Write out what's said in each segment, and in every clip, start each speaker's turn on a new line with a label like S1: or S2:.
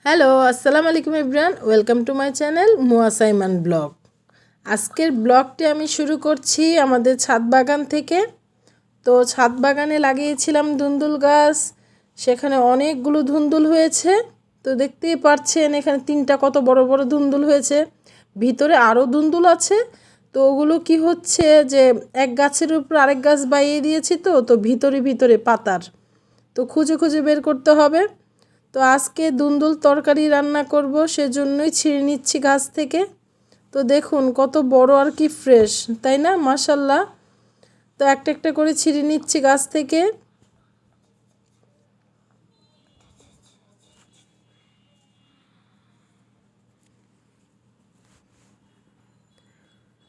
S1: Hello, আসসালামু আলাইকুম everyone, welcome to my channel মুয়াসাইমান ব্লগ। আজকের ব্লগটি আমি শুরু করছি আমাদের ছাদ বাগান থেকে। তো ছাদ বাগানে লাগিয়েছিলাম ধুন্দুল গাছ, সেখানে অনেকগুলো ধুন্দুল হয়েছে। তো দেখতেই পাচ্ছেন এখানে 3টা কত বড় বড় ধুন্দুল হয়েছে, ভিতরে আরও ধুন্দুল আছে। তো ওগুলো কি হচ্ছে যে এক গাছের উপর আরেক গাছ বাইয়ে দিয়েছি, তো ভিতরে ভিতরে পাতার, তো খুঁজে খুঁজে বের করতে হবে। তো আজকে ধুন্দুল তরকারি রান্না করব, সেজন্যই ছিঁড়ে নিচ্ছি গাছ থেকে। তো দেখুন কত বড় আর কি ফ্রেশ, তাই না? মাশাল্লাহ। তো একটা একটা করে ছিঁড়ে নিচ্ছি গাছ থেকে।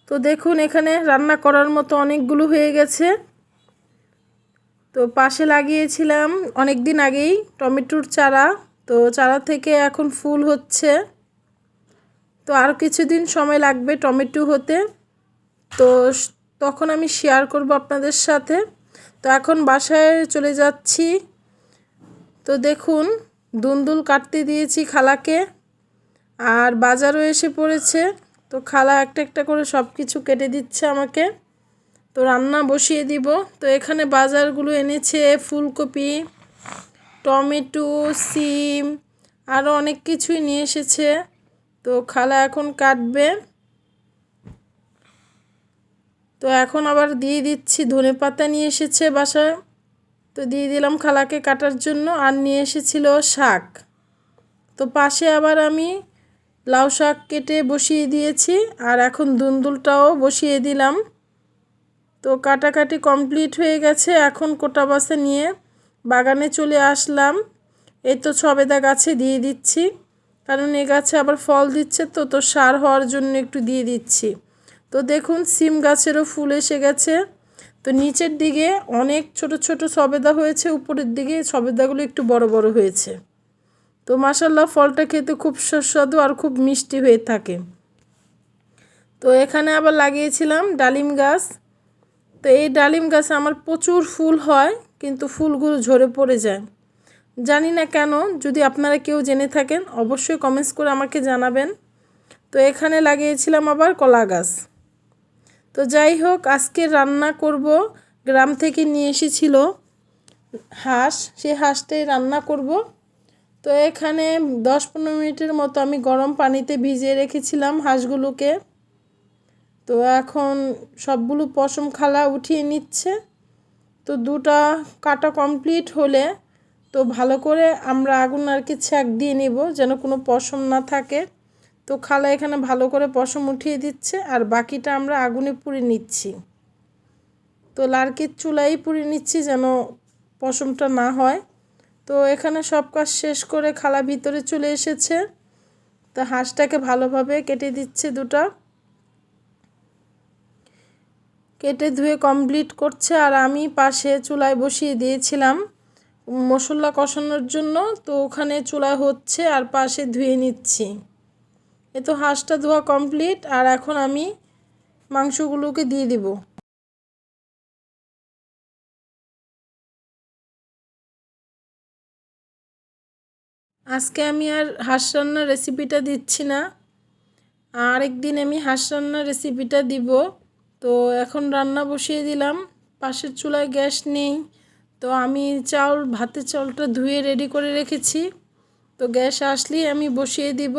S1: তো দেখুন এখানে রান্না করার মতো অনেকগুলো হয়ে গেছে। তো পাশে লাগিয়েছিলাম অনেক দিন আগেই টমেটোর চারা, তো চারা থেকে এখন ফুল হচ্ছে। তো আর কিছুদিন সময় লাগবে টমেটো হতে, তো তখন আমি শেয়ার করব আপনাদের সাথে। তো এখন বাসায় চলে যাচ্ছি। তো দেখুন ধুন্দুল কাটতে দিয়েছি খালাকে, আর বাজারও এসে পড়েছে। তো খালা একটা একটা করে সব কিছু কেটে দিচ্ছে আমাকে, তো রান্না বসিয়ে দিব। তো এখানে বাজারগুলো এনেছে ফুলকপি, টমেটো, সিম, আরও অনেক কিছুই নিয়ে এসেছে। তো খালা এখন কাটবে। তো এখন আবার দিয়ে দিচ্ছি, ধনেপাতা নিয়ে এসেছে বাসায়, তো দিয়ে দিলাম খালাকে কাটার জন্য। আর নিয়ে এসেছিল শাক, তো পাশে আবার আমি লাউ শাক কেটে বসিয়ে দিয়েছি, আর এখন ধুন্দুলটাও বসিয়ে দিলাম। তো কাটাকাটি কমপ্লিট হয়ে গেছে, এখন কোটা বাসে নিয়ে বাগানে চলে আসলাম। এই তো সবেদা গাছে দিয়ে দিচ্ছি, কারণ এ গাছে আবার ফল দিচ্ছে, তো সার হওয়ার জন্য একটু দিয়ে দিচ্ছি। তো দেখুন সিম গাছেরও ফুল এসে গেছে। তো নিচের দিকে অনেক ছোট ছোট সবেদা হয়েছে, উপরের দিকে সবেদাগুলো একটু বড় বড় হয়েছে। তো মাশাল্লাহ ফলটা খেতে খুব সুস্বাদু আর খুব মিষ্টি হয়ে থাকে। তো এখানে আবার লাগিয়েছিলাম ডালিম গাছ। তো এই ডালিম গাছে আমার প্রচুর ফুল হয়, কিন্তু ফুলগুলো ঝরে পড়ে যায়, জানি না কেন। যদি আপনারা কেউ জেনে থাকেন অবশ্যই কমেন্টস করে আমাকে জানাবেন। তো এখানে লাগিয়েছিলাম আবার কলা গাছ। তো যাই হোক, আজকে রান্না করব, গ্রাম থেকে নিয়ে এসেছিল হাঁস, সেই হাঁসটাই রান্না করব। তো এখানে 10-15 মিনিটের মতো আমি গরম পানিতে ভিজিয়ে রেখেছিলাম হাঁসগুলোকে। তো এখন সবগুলো পশম খালা উঠিয়ে নিচ্ছে। তো দুটা কাটা কমপ্লিট হলে তো ভালো করে আমরা আগুন আর কি ছ্যাঁক দিয়ে নেব, যেন কোনো পশম না থাকে। তো খালা এখানে ভালো করে পশম উঠিয়ে দিচ্ছে, আর বাকিটা আমরা আগুনে পুড়ে নিচ্ছি। তো লার্কির চুলাই পুড়ে নিচ্ছি যেন পশমটা না হয়। তো এখানে সব কাজ শেষ করে খালা ভিতরে চলে এসেছে। তো হাঁসটাকে ভালোভাবে কেটে দিচ্ছে, দুটা কেটে ধুয়ে কমপ্লিট করছে। আর আমি পাশে চুলায় বসিয়ে দিয়েছিলাম মশলা কষানোর জন্য, তো ওখানে চুলায় হচ্ছে আর পাশে ধুয়ে নিচ্ছি। এ তো হাঁসটা ধোয়া কমপ্লিট, আর এখন আমি মাংসগুলোকে দিয়ে দিব। আজকে আমি আর হাঁস রান্নার রেসিপিটা দিচ্ছি না, আরেকদিন আমি হাঁস রান্নার রেসিপিটা দিব। তো এখন রান্না বসিয়ে দিলাম, পাশের চুলায় গ্যাস নেই। তো আমি ভাতের চাউলটা ধুয়ে রেডি করে রেখেছি, তো গ্যাস আসলেই আমি বসিয়ে দিব।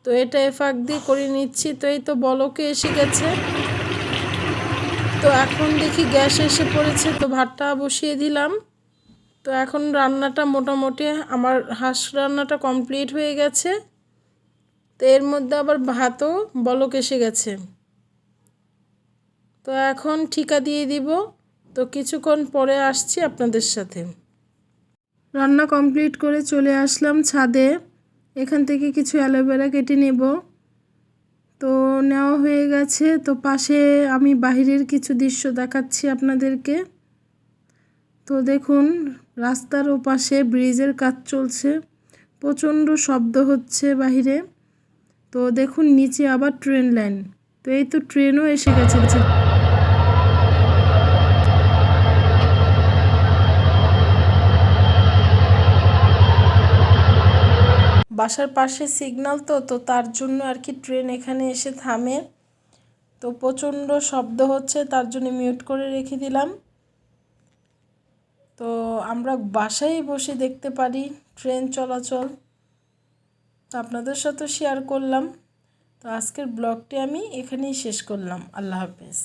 S1: তো এটা এফাক দিয়ে করে নিচ্ছি। তো এই তো বলকে এসে গেছে। তো এখন দেখি গ্যাস এসে পড়েছে, তো ভাতটা বসিয়ে দিলাম। তো এখন রান্নাটা মোটামুটি আমার হাঁস রান্নাটা কমপ্লিট হয়ে গেছে। তো এর মধ্যে আবার ভাতও বলক এসে গেছে। তো এখন ঠিকা দিয়ে দিব। তো কিছুক্ষণ পরে আসছি আপনাদের সাথে। রান্না কমপ্লিট করে চলে আসলাম ছাদে, এখান থেকে কিছু অ্যালোভেরা কেটে নেব। তো নেওয়া হয়ে গেছে। তো পাশে আমি বাহিরের কিছু দৃশ্য দেখাচ্ছি আপনাদেরকে। তো দেখুন রাস্তার ওপাশে ব্রিজের কাজ চলছে, প্রচণ্ড শব্দ হচ্ছে বাহিরে। তো দেখুন নিচে আবার ট্রেন লাইন, তো এই তো ট্রেনও এসে গেছে। বাসার পাশে সিগন্যাল তো তার জন্য আর কি ট্রেন এখানে এসে থামে। তো প্রচণ্ড শব্দ হচ্ছে, তার জন্য মিউট করে রেখে দিলাম। তো আমরা বাসায় বসে দেখতে পারি ট্রেন চলাচল। তো আপনাদের সাথে শেয়ার করলাম। তো আজকের ব্লগটি আমি এখানেই শেষ করলাম। আল্লাহ হাফেজ।